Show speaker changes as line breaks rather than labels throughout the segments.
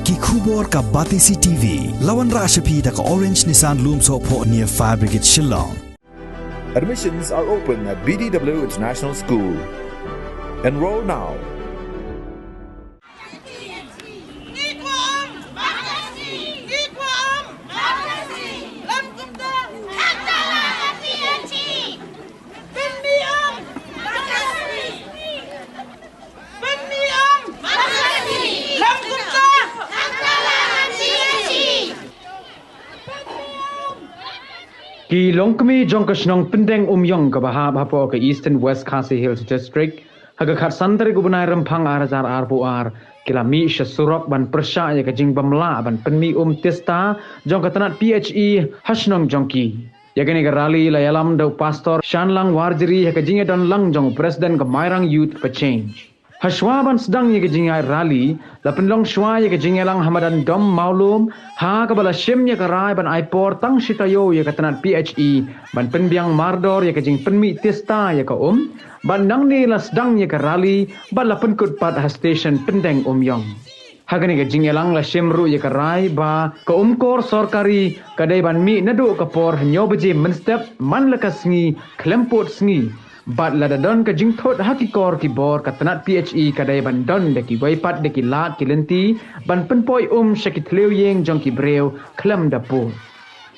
Ki khubor ka Batisi TV. Lawan Rashapi da ka Orange Nissan Lumso po near Fire Brigade Shillong.
Admissions are open at BDW International School. Enroll now.
Ki longkami jongkasnong pendeng umyong ke bahab hapo ke Eastern West Khasi Hills District haga khat santri gubernur rempang arajar arpuar kilami syasurok ban persya ya ke jing bamla ban penmi testa jong ketanat PHE hasnong jongki ya kini rally layalam dau pastor Shanlang Warjiri ya ke jing dan lang jong presiden ke Mairang Youth for Change Hashwaban sedang ye ke jingai rally la penlong shwa ye ke jingelang hamadan dom maulum ha ke bala shim ye ke rai ban aipor tang shitayo ye ke tanat PHE ban penbiang mardor ye ke jing penmi testa ye ke ban nang ni la sedang ye ke rally ban la penkut pat ha station pendeng yong hagani ke jingelang la shim ru ye ke rai ba ke kor sorkari kadai ban mi nadu ke por nyobeje menstep man la kasngi klempot sngi Bat lada don ke jing thot hakikor ki bor katanat PHE kadai ban don de ki waipat de ki lat ki lenti ban penpoi syakit leu yeng jong ki breu klam dapur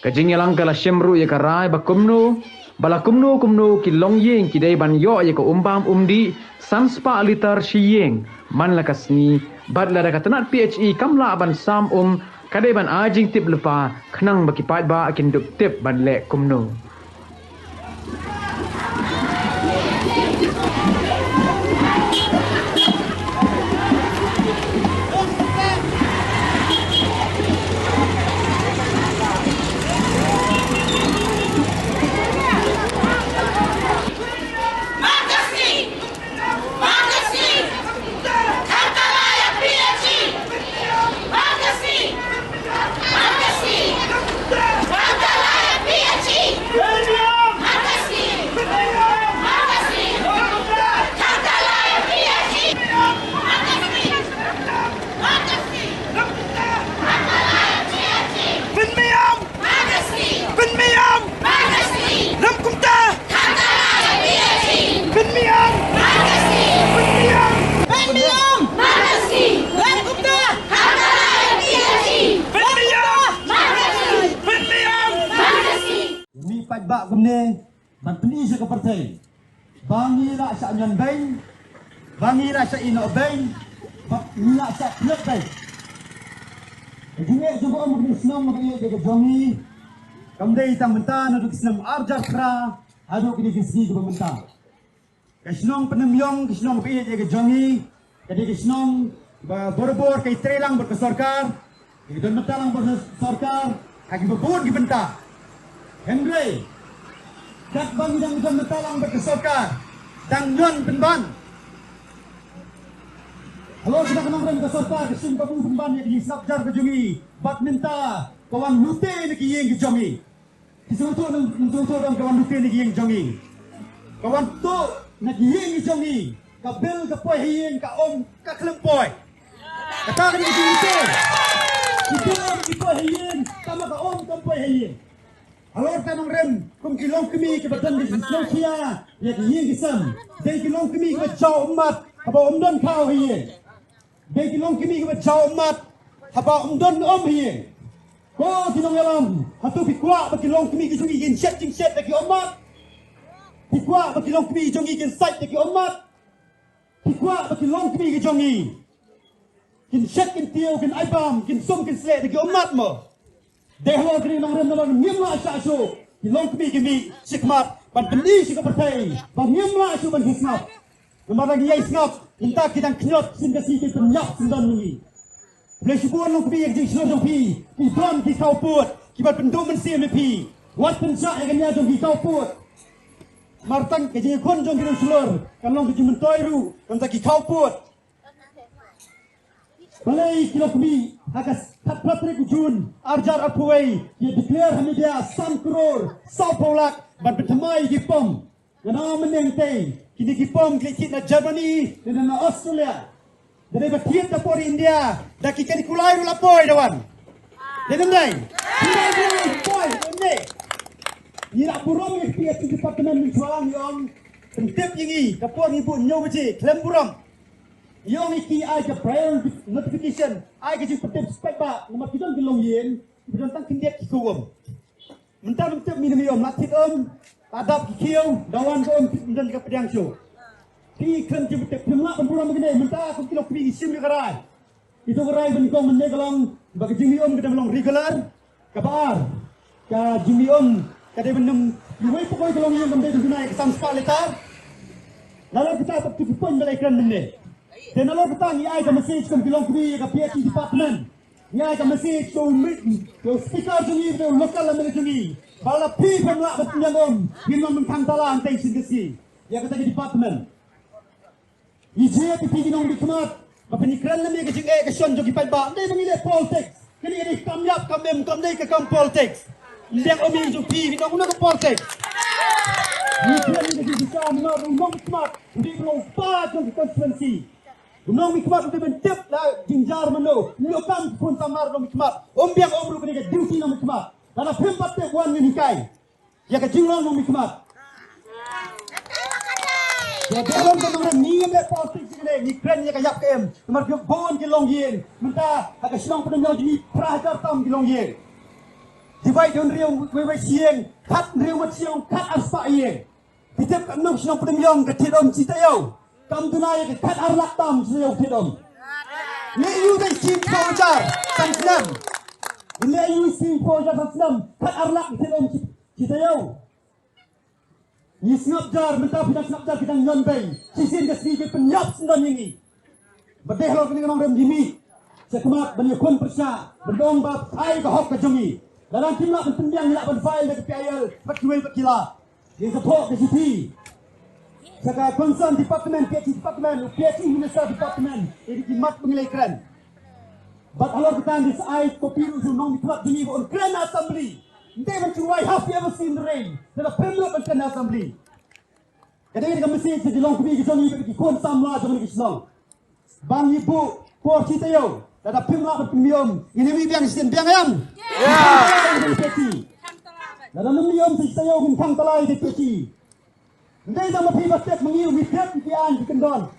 ke jing yalang kala shemru ye karai ba kumno bala kumno ki long yeng ki dai ban yo ye ko umbam umdi sanspa liter shi yeng man la kasni bat lada katanat PHE kamla ban sam kadai ban ajing tip lepa khnang baki pat ba akin dup tip ban le kumno
Bak gumne ban peni sa kapartay bangira sa anyan bain bangira sa ino bain bangira sa klub bain jinge jumbo mo kisnam mo kiye de jongi kamdei tang menta na kisnam arjar kra adu kini kisgi ko menta kisnong penemyong kisnong kiye de jongi jadi kisnong borbor kay trelang berkesorkar don metalang berkesorkar kaki bebun di benta Henry kat bang dan metalang berkesorkar dan yon penban halo kita kenang rem kesorkar kesim kabung penban yang disabjar ke jungi bat minta kawan lute ni kiyeng ke jongi disuruh dong kawan lute ni kiyeng jongi kawan tu na kiyeng ke jongi kabel ke poi hiyeng ka ka klempoi kata ni kiyeng itu poi hiyeng sama ka poi hiyeng Alor tanong rem kung kilong kami ke badan di Malaysia ya kiyeng kisam dai kilong kami ke chau umat haba umdon kau hiye dai kilong kami ke chau umat haba umdon hiye ko tinong yalam hatu pikwa ba kilong kami ke sungi gen chat lagi umat pikwa ba kilong kami jongi gen site lagi umat pikwa ba kilong kami ke jongi gen chat gen tio gen aibam gen som gen sle lagi umat mo Dehlo kini nang rem nang ngimla asu kilong kami sikmat ban beli sik partai ban ngimla asu ban hisnap namarang yai snap minta kita knyot sin kasi ke penyap sindan ni Blesibon nang kami yang jeng pi ki don ki kau put ki ban pendum men sim pi wat pensa yang nya jong ki kau put martang ke jeng kon jong ki slor kan long ki mentoy ru kan ta ki kau put Balai kilo kami akas 4 Jun arjar apuai ye declare hamidia 1 crore sau polak ban bertemai di pom Yana meneng tei kini ki pom klikit na Germany dan na Australia Jadi bertiap dapur India, dah kita dikulai dulu lapoi dawan. Jangan dai. Kulai dulu lapoi, ini. Ini burung yang pihak departemen menjualan yang pentip ini, dapur ibu nyawa je, klaim burung. Yang iki ai ke prior notification, ai ke pentip spek ba, nomor kita gelong yen, berdantang kindiak kikuam. Mentah pentip minum latit adab kikiau, dawan dan ke pedang show. Di kan jemput pemla pembulan begini, mentah aku kilo pergi sim di kerai. Itu kerai benikong menegalang bagi jimiom kita belum regular, kabar, ka jimiom kada benem, yuai pokok kelong yang kembali tunai kesam spalita. Lalu kita tertutupan melaikan benda. Dan lalu kita ni ai ka message kam kelong pergi ka PhD department. Ni ai ka message to speaker jimi to local amerikani. Bala pi pemla betunjang binong mengkantala antai singkesi. Ya kata di department. Ije pipi nong dikmat, papenikran na mga kasing kasyon jogi paiba, hindi mangile politics. Kini ini kamyap kamem kamday ka kam politics. Hindi ang uming jogi nong una ka politics. Mikran ni kasi bisa nong dikmat, hindi ko pa jong constituency. Nong dikmat untuk mentip la jinjar mano, lokam pun samar nong dikmat. Ombiang omru kini ka duty nong dikmat. Karena pempat te wan ni kai. Ya ka jinglong nong dikmat. Ya dalam kemudian ni yang politik ini, ni keren yang kayak KM, nomor bon kilong yen, minta agak senang pendengar jadi prajar tam kilong yen. Divide on riung wewe sieng, kat riung mat sieng, kat aspa yen. Kita kan nuk senang pendengar ketidom cita yo, kam tunai kat arlak tam cita yo ketidom. Ni you dai sim prajar sanam, ni you sim prajar sanam, kat arlak ketidom cita yo. Ni snapjar minta pindah snapjar kita ngonbeng. Sisin ke sedikit penyap sendan ini. Berdeh lo kini orang remjimi. Sekemat banyakun persya. Berdong bab ai ke hok ke jongi. Dalam timlah pentembiang hilak berfile ke PIL. Berjual berkila. Yang support ke sipi. Saka concern department, PhD department, PhD minister department. Ini kimat pengilai keren. But kalau kita di ai kopi usul nong dikuat jimi on keren assembly. They went to why have you ever seen the rain? There are pemlo and can assembly. Kadang kita mesti jadi long pergi ke sini pergi kon samla jangan ke sini. Bang ibu por kita yo. Ada pemlo dan pemiom. Ini biang sin biang ayam. Ya. Ada pemiom kita yo bintang talai di peci. Ndai sama pi basket mengiu mitet pian di kendon.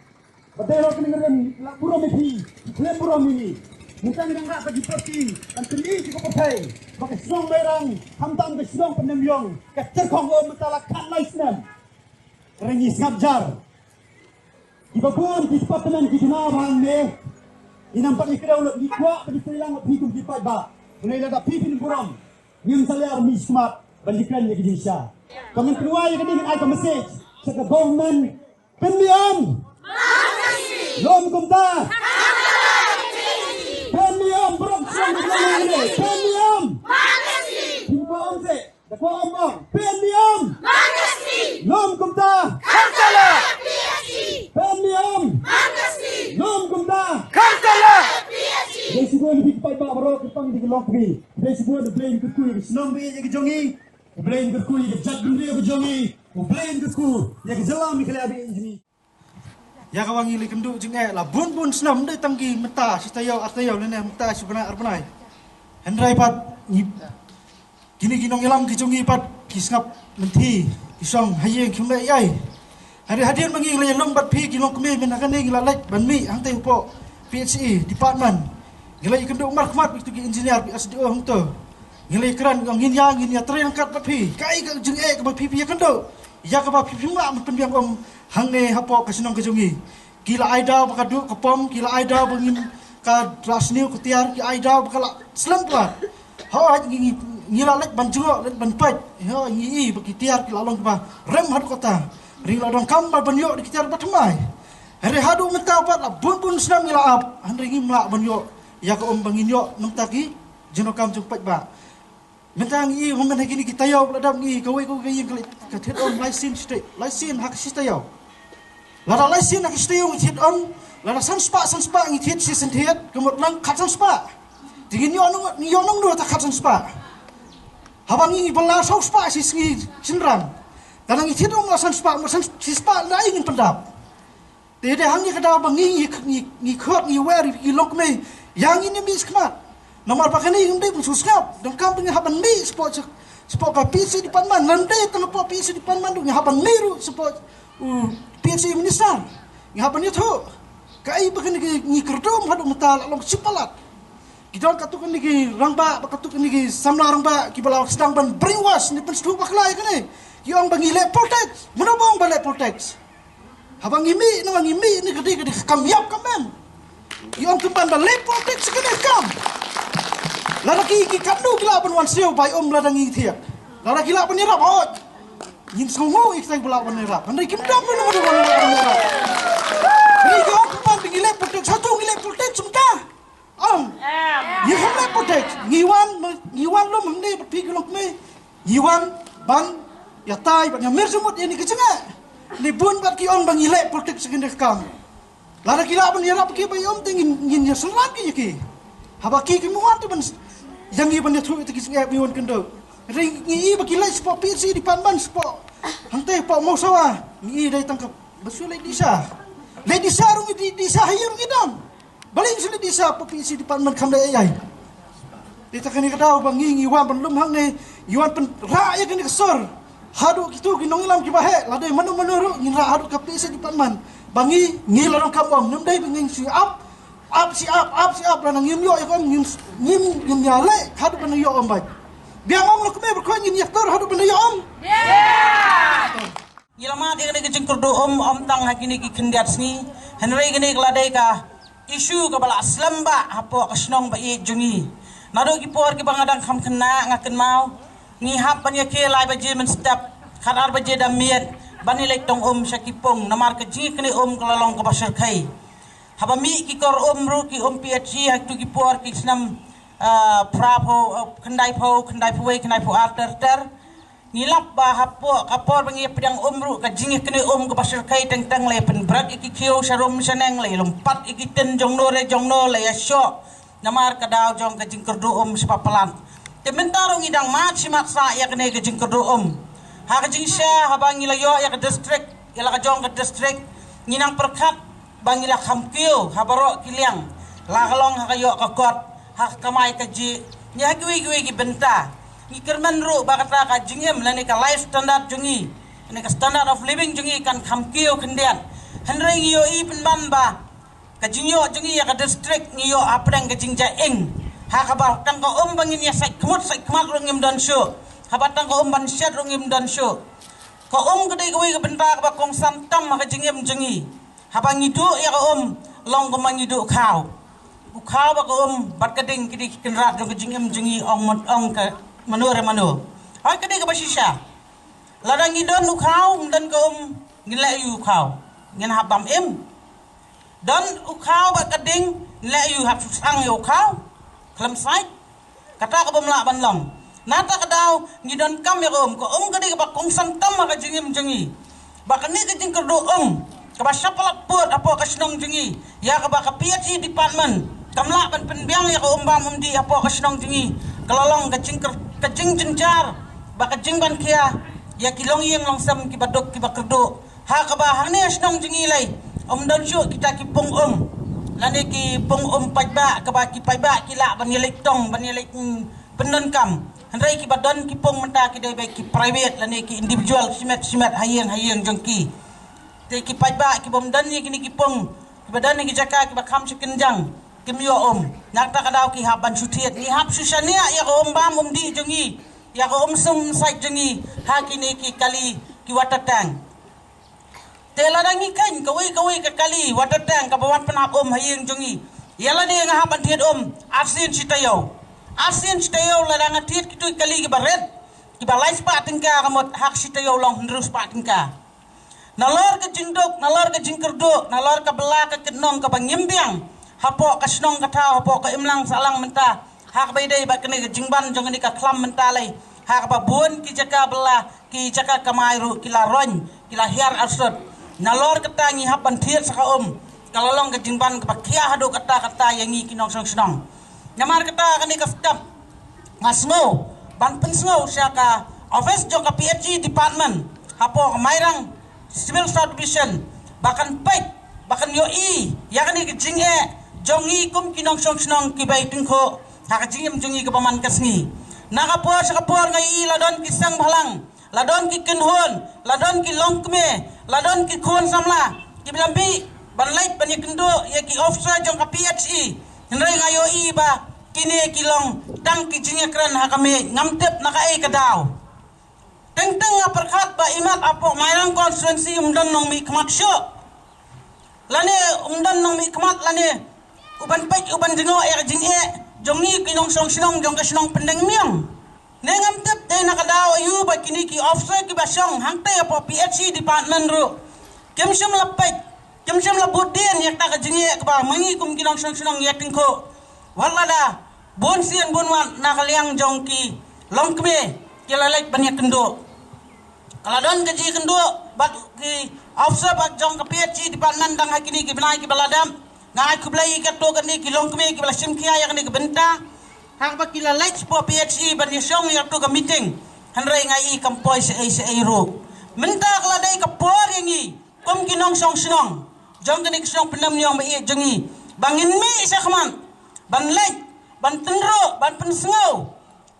Badai kini ngeren burung pi. Klem burung ini. Mungkin yang nak bagi peti dan kendi cukup pakai. Pakai serong berang, hamtam ke serong penemyong. Kecer kong om mentala kat laisnem. Rengi skabjar. Di babuan di departemen di Junawan ni. Di nampak ni kira ulat di kuat bagi serilang hidup di Paiba. Mulai ada pipin burung. Yang saya armi semat balikan ni ke Indonesia. Kami keluar yang ini dengan icon message. Seka government pemiom. Lom kumta. Pemiom burung serong berang ni. Pemiom. Pemiom se. Dakwa omong. Pemiom. Lom kumta.
Kansala.
Pemiom. Lom kumta.
Kansala.
Dari sebuah lebih Paiba baru kepang di gelok ni. Dari sebuah the blame ke kui. Senang be je ke jongi. Blame ke kui ke jat benda ke jongi. Blame ke kui. Ya ke jelam ikhle abi injini.
Ya kawangi li kenduk jengek lah bun senam dai tanggi menta sitayau atayau lene menta sebenar arbanai. Hendrai pat gini ginong ilam kijongi pat kisngap menti isong hayeng khumle ai. Hari hadian mangi le lombat pi ginong kemi menakan ni gilalek banmi hang tei po PhD department. Gilai kenduk umar khmat itu ki engineer SDO hang tu. Gilai keran ngin ya train kat pat pi. Kai ka jengek ka pi kenduk. Ya ka pi mak penbiang om hang ne hapo kasinong kejungi. Kila aida bakaduk kapom, kila aida bangin ka rasniu ketiar, ki aida bakala selemplat. Ha ngila lek banjuo lek banpai. Ha ngi bagi tiar kila long ba rem hadu kota. Ring la dong kambal banyo di ketiar batamai. Hari hadu mentau pat la bun senam ngila ap. Han ringi mlak banyo. Ya ka om bangin yo nang taki jenokam jumpat ba. Mentang i homen hagini kita yo ladam i kawe ko gayin ka thet on license state. License hak sista yo. Lara license hak sista yo thet on. Lara sanspa ngi thet si senthet kemut lang kat sanspa. Tingin yo nong do ta kat sanspa. Habang i bala sau spa si singi sinrang. Tanang i thet on la sanspa si spa la ingin pendap. Tede hang ni kada bangi ni khot ni wer ki lok me yang ini mi skmat. Nomor pakani ngde susngap dong kampung haban mi sport ka PC di Panman nande tang po PC di Panman du haban miru sport PC minister. Haban itu kai bakan ni kerdom hadu metal long sipalat. Kita katukan ni rangba katukan ni samla rangba ki balaw sedang ban bringwas ni penstu baklai kene. Ki ong bangi le protect. Menobong bale protect. Habang imi ni gede kamyap kamem. Yang tempat balik politik sekene kam. Lalaki ki kanu gila ban wan seo bai ladang thiak. Lalaki gila ban rap hot. Yin songo ik bala ban rap. Andai kim dam ban rap. Ni ko tempat ngile politik satu ngile politik sumka. Ye hamle politik. Ngiwan lo mende pigolok me. Ngiwan ban ya tai ban mer semut ini kecenga. Ni bun bat ki ong bangile politik sekene kam. Lara kila ban yara pake bayom tingin yin serat ki habaki ki muat ban yang i ban thu ti ki bion kendo ring i bakila sport PC di Panman sport hante pa mau sawa i dai tangkap besul le disa rung di disa hayur ngidam baling sule disa pa PC di Panman kam dai ai dita kani kadau bangi ngi wan ban lum hang ne yuan pen ra ya kani kesor hadu kitu ginong ilam ki bahe ladai manu ngin ra hadu ka PC di Panman bangi ngilarong kampung num dai binging si up lan ngim yo ikon ngim nyale hadu ban yo om bai biang om lo keme berko ngin yaktor hadu ban yo om
ilama de ne gejing kurdo om tang hakini ki khendiat sni henrei gene gladai ka isu ka bala aslamba hapo kasnong ba e jungi nado ki por ki bangadang kham khna ngaken mau ngi hap ban yake lai ba je men step khanar ba je da miet bani lek tong syakipong namar ke ji kene kelalong ke pasar kai habami ki kor ru ki PhD hak tu ki por ki snam prapo kendai po we kendai po after nilap ba hapo kapor bangi pedang ru ka jing kene ke pasar kai teng le pen brak iki kiu sarum saneng le lompat iki ten jongno le ya syo namar ka daw jong ka jing kerdu sepapalan tementarong idang mat simat sa ya kene ke jing kerdu hak jingsha habang ilayo ya ke district ila ka jong ke district nginang perkat bang ila khamkio habaro kiliang la kalong hakayo ka kot hak kamai ka ji nya gwe gi benta ni kerman ru bakata ka jingem lani ka life standard jungi ni ka standard of living jungi kan khamkio kendian henreng yo i penban ba ka jingyo jungi ya ka district ngiyo apreng ka jingja ing hakaba tang ka bangin ya sai kemut rungim dan syo habatang ko ban syat rungim dan syo ko gede gwe ke benta ka kong santam ka jingem jungi habang itu ya ko long ko mangidu khaw ba ko bat kading kidi kenrat jong jingem jungi ong ka manu ay kede ka basisya ladang idon ukhaw dan ko ngila yu khaw ngin habam dan ukhaw ba kading ngila yu hab susang yu khaw klam sai kata ka bamla ban long nata kadaw ngidon kam ya ko gede ka kong santam ka jingem jungi bakani ka jing kerdo ka basyapalak put apo ka snong jungi ya ka ba ka PhD department kamla ban penbiang ya ko bam di apo ka snong jungi kelalong ka jing jenjar ba ka jing ban kia ya kilong yeng long sam ki badok ki bakerdo ha ka ba hane snong jungi lai dan syu kita ki pong lani ki pong pajba ka ba ki pajba kila ban yelik tong ban yelik pendon kam handai ki badon ki pong menta ki dai ki private lani ki individual simet hayeng jongki te ki pajba ki bom dan ni kini ki pong ki badan ni ki jaka ki bakam kenjang kim yo nakta kadaw ki haban sutiet ni hap susania ya ko bam di jongi ya ko sum sai jongi ha kini ki kali ki watatang te ladang ikan kawai ka kali watatang ka bawan penap hayeng jongi yala de ngahaban tiet arsin sitayo ladang tiet kitu kali ki baret ki balai spatin ka kamot hak sitayo long ndrus spatin ka nalor ke jingdok nalor ke jingkerdok nalor ke bela ke kenong ke bangimbiang hapo ka snong ka tha hapo ka imlang salang menta hak baidai ba kene ke jingban jong ni ka klam menta lai hak ba bun ki jaka bela ki jaka kamairu kila ron kila hiar arsot nalor ke tangi hapan tiet saka kalalong ke jingban ke bakia hado kata yangi kinong snong nyamar kata kani ka step ngasmo ban pensno syaka office jong ka PhD department hapo ka mairang civil subdivision bahkan baik bahkan yoi yakni kejing jongi kum kinong song ki bai tingko hak jingem jongi ke paman kasni nakapor sakapor ngai ladon kisang bhalang ladon ki kenhon ladon ki longkme ladon ki khon samla ki bilambi ban lait ban yakendo ya ki officer jong ka PHE hendrai ngayoi ba kini kilong tang ki jinge kran hakame ngamtep nakai kadaw teng-teng perkhat ba imat apo mairang konstituensi umdan nong mi kmat syo lane umdan nong mi kmat lane uban pek uban jengo jinge jongi kinong song sinong jong ka sinong pendeng miang nengam tep de nakadaw ayu ba kini ki officer ki basong hangte apo PHE department ru kemsem lapet kemsem labudin yak ta ka jinge ka ba mangi kum kinong song sinong yak tingko walada bon sian bonwan nakaliang jongki longkme kilalek banyak kendo kaladon gaji kendo bat ki officer bat jong ka PHE department dang hakini ki benai ki baladam ngai kublai ka to gani ki longkme ki balasim kia yak ni ki benta hak ba kilalek po PHE ban yong yak to ka meeting hanrai ngai kampoi se ro menta kaladai ka por yangi kum kinong song sinong jong gani ki song pendam nyong ba jongi bangin mi sa khaman ban lek ban tenro ban pensengau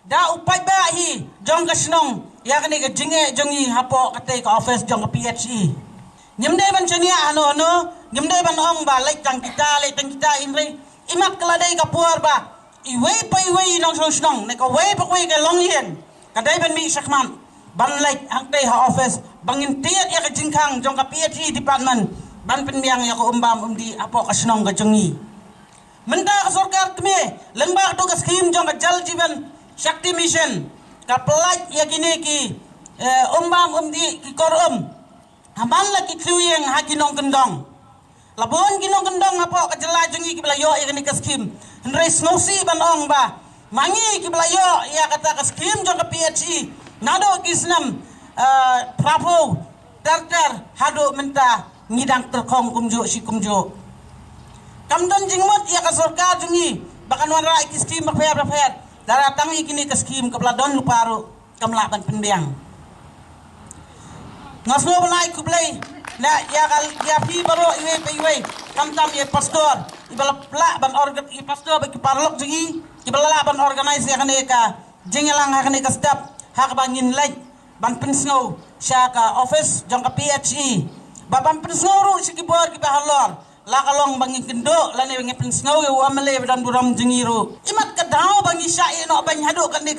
da upai bahi jong ka snong yakni ka jinge jongi hapo kate ka office jong ka PHE nyemde ban chania ano nyemde ban ong ba lek tang kita inre imat kaladai ka puar ba iwei nong snong ne ka wei pa ka long yen kadai ban mi sakman ban lek hakte ha office bangin tiat ya ka jingkang jong ka PHE department ban penbiang ya ko umdi apo ka snong ka jongi menda ka sarkar kme lembak to ka skim jong ka jal jiban shakti mission ka pelaj ya gini ki umdi ki korum haman la ki kluyeng ha kinong kendong labon kinong kendong apo ka jala jongi ki belayo ya gini ka skim hendrai snosi ban ong ba mangi ki belayo ya kata ka skim jong ka PHE nado kisnam prapo tartar hado menta ngidang terkong kumjo si kumjo kamdon jingmot ya ka sarkar jungi bakan wanra ki skim bakpayar daratang ikini ka skim ka bladon luparo kamlaban penbiang ngasno banai kublai na ya pi baro iwe kamtam ye pastor ibala pla ban organ i pastor ba ki parlok jungi ibala ban organize ya kane ka jingelang ha kane ka step hak bangin lek ban pensno sya ka office jong ka PHE ba ban pensno ru sikibor ki bahalor la kalong bangi kendo la ne bangi pensngau yo amale dan buram jengiro imat ka daw bangi syai no bang hado kande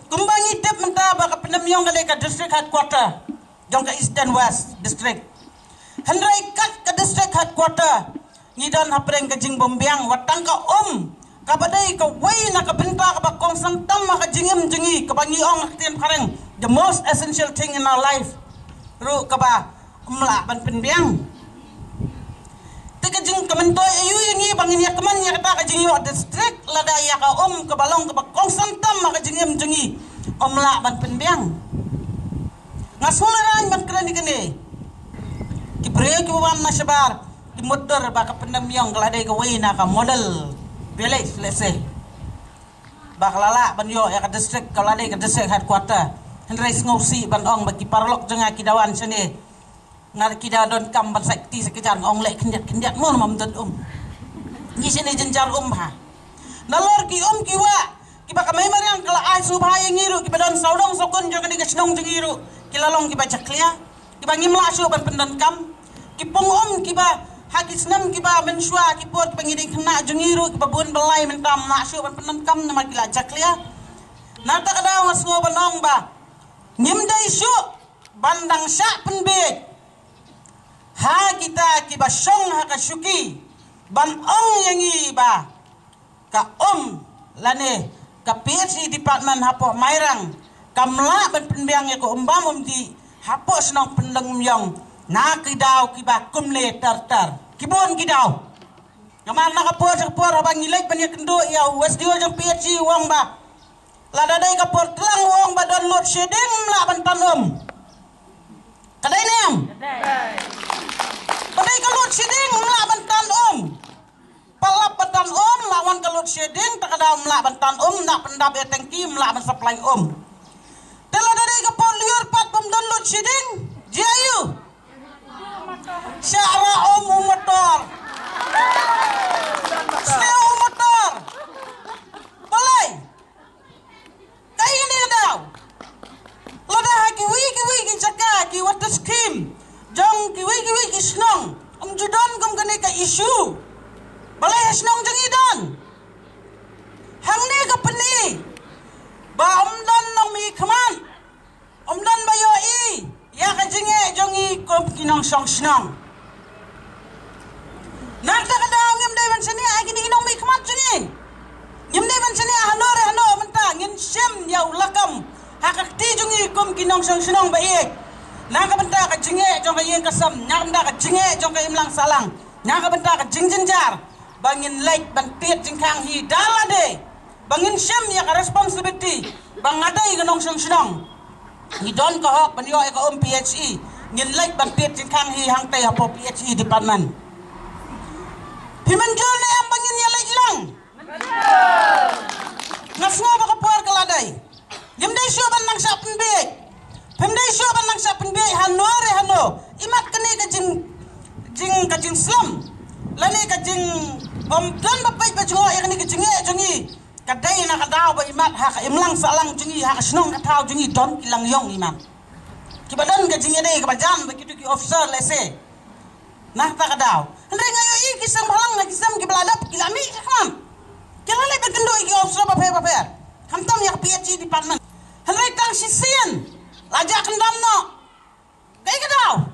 kumbangi tep menta ba ka penamyong kale ka district headquarter jong ka Eastern West district hendrai kat ka district headquarter ngidan hapreng ka jing bombyang watang ka ka badai ka wei na ka benta ka ba kong santam ka jingim jengi ka bangi ong aktian pareng the most essential thing in our life ru ka ba umla ban penbyang kajing kementoy ayu yang bangin ya keman ya kata kajing yo district lada ya ka ka balong ka kong santam ka jingem jengi la ban penbiang ngasulan ban kran dikene ki pre ki wan na shabar ki modder ba ka pendam yong lada ka wayna ka model village let's say baklala ban yo ya ka district ka lada ka district headquarter hendrai ngausi ban ong ba ki parlok jenga ki dawan sene ngar kita don kamban sakti sekejar ong lek kendiat mon mam don ni sini jenjar ha nalor ki kiwa ki ba kamay mariang kala ai subhay ngiru ki badon saudong sokon jo kani kasnong jengiru ki lalong ki ba chaklia ki ba ngimla su ban pendan kam ki pong ki ba hakisnam ki ba mensua ki pot pangiding kena jengiru ki ba bun belai mentam na su ban pendan kam na ki la chaklia nata kada wasgo banong ba ngimdai su bandang sya penbek ha kita ki basong ha ka syuki ban ong yangi ba ka lane ka PHE department hapo mairang kamla ban penbiang ko umbam di hapo senong pendeng myong na kidaw ki ba kumle tartar kibon kidaw kamar na kapor sa kapor habang ngilay ban yakendo ya westdio jang PHE wong ba ladaday kapor tlang wong ba don load shedding la ban tanom kaday nem Padai kalut shedding mla bantan palap bantan lawan kalut shedding tak ada mla bantan nak pendap ya tangki mla ban supply Tela dari kapal liur pat pom download shedding jiayu Syara motor. Sneo motor. Boleh. Kayak ini dah. Lada kiwi jaka ki water scheme. Jong kiwi snong. Judon kum kene ka isu. Boleh snong jeng idon. Hang ni ka peni. Ba don nong mi kaman. Don bayo i. Ya ka jinge jongi kum kinong song snong. Nak tak ada ngim dai ban sini ai kini nong mi kaman jinge. Ngim dai ban sini hano mentang ngin sem ya ulakam. Hakak ti jongi kum kinong song snong ba i. Nak benda ka jinge jong ka yeng kasam, nak benda ka jinge jong ka imlang salang. Nak benda ka jingjar. Bangin like ban tiet jingkang hi dalade. Bangin sem ya ka responsibility. Bang adai ka nong snong. Ni don ka hok ban yo ka PHE. Ngin like ban tiet jingkang hi hang tai hapo PHE department. Pimenjol na ang bangin ya like lang. Ngasngo ba ka puar ka laday. Yamday syo ban nang sa pembek. Pemdai syo ban nang sa pembek hano. Imat kani ka jing slam. Lani ka jing dan bapai ba jo ya kani ka jingi. Kadai na kadaw ba imat ha ka imlang salang jingi ha ka snong ka taw jingi don ilang yong iman. Kibadan ka jingi dai ka bajam ba kitu ki officer lese. Nah ta kadaw. Henry ngayo i kisang halang na kisam ki beladap kilami kamam. Kilale ba kendo i officer ba pe. Hamtam ya PhD department. Henry tang sisian. Lajak kendam no. Kay kadaw.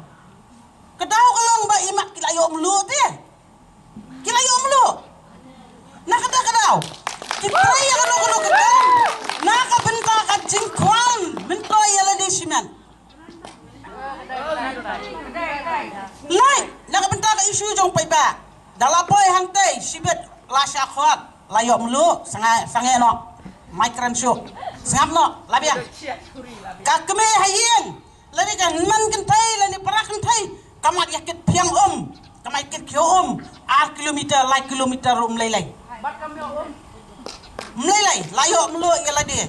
Kadaw kalong ba imak kilayo mulu te. Kilayo mulu. Nakadaw. Kitray ya kadaw kadam. Nakabenta ka jingkwan. Bento ya ladi siman. Lai, nakabenta ka isu jong paiba. Dalapoy hangtay sibet lasya khot. Layo mulu sange no. Micron show. Sangap no, labiang. Kakme hayeng. Lani kan man kentai, lani parak kentai. Kamat yakit piang kamay kit kyo kilometer, lai kilometer lelai. Lelai, layo mulu yaladi.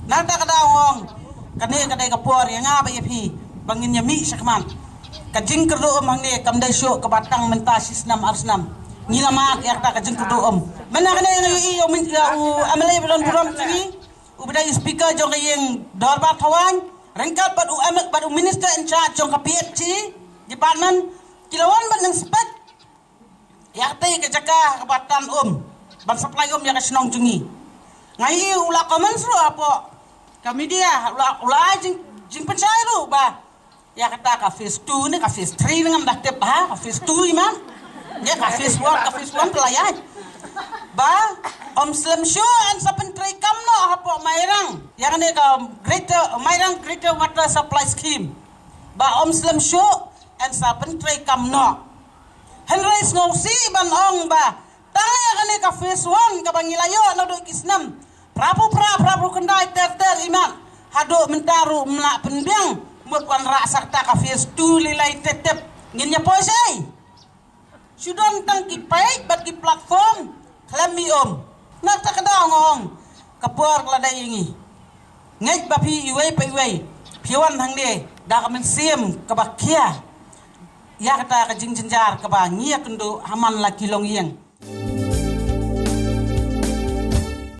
Nada kadawong. Kani kadai kapor yang apa yapi. Bangin yami sakman. Kajing kerdo hangni kamdai show kebatang mentas isnam arsnam. Ngilamak yakta kajing kerdo Mana kena yang amalai belum tingi. Ubedai speaker jong yang darbar tawan. Rengkat badu minister in charge jong ka PhD department. Kilawan ban yang spek. Yaktai ke jaka kebatan ban supply ya ka senong jungi. Ngai ula komen seru apa? Kami dia ula jing pencai lu ba. Ya kata ka phase 2 ni ka phase 3 dengan dah tep ha ka phase 2 imam. Ya ka phase 1 pelayan. Ba Slim Show and sa pentray kam no hapo mairang yang ni ka greater water supply scheme ba Slim Show and sa pentray kam no Henry ngausi ban ong ba tanga ka ni ka phase 1 ka bangilayo no do kisnam prabu kendai ter iman hado mentaru mla penbiang mut wan ra sakta ka phase 2 lilai tetep nginya poisai sudon tang ki page bat ki platform klami nak tak kena ngong kapur keladai ini ngej bapi iwei pa iwei piwan hang de dah kamen sim kebakia ya kata kajing jenjar keba ngia kendo haman laki long yang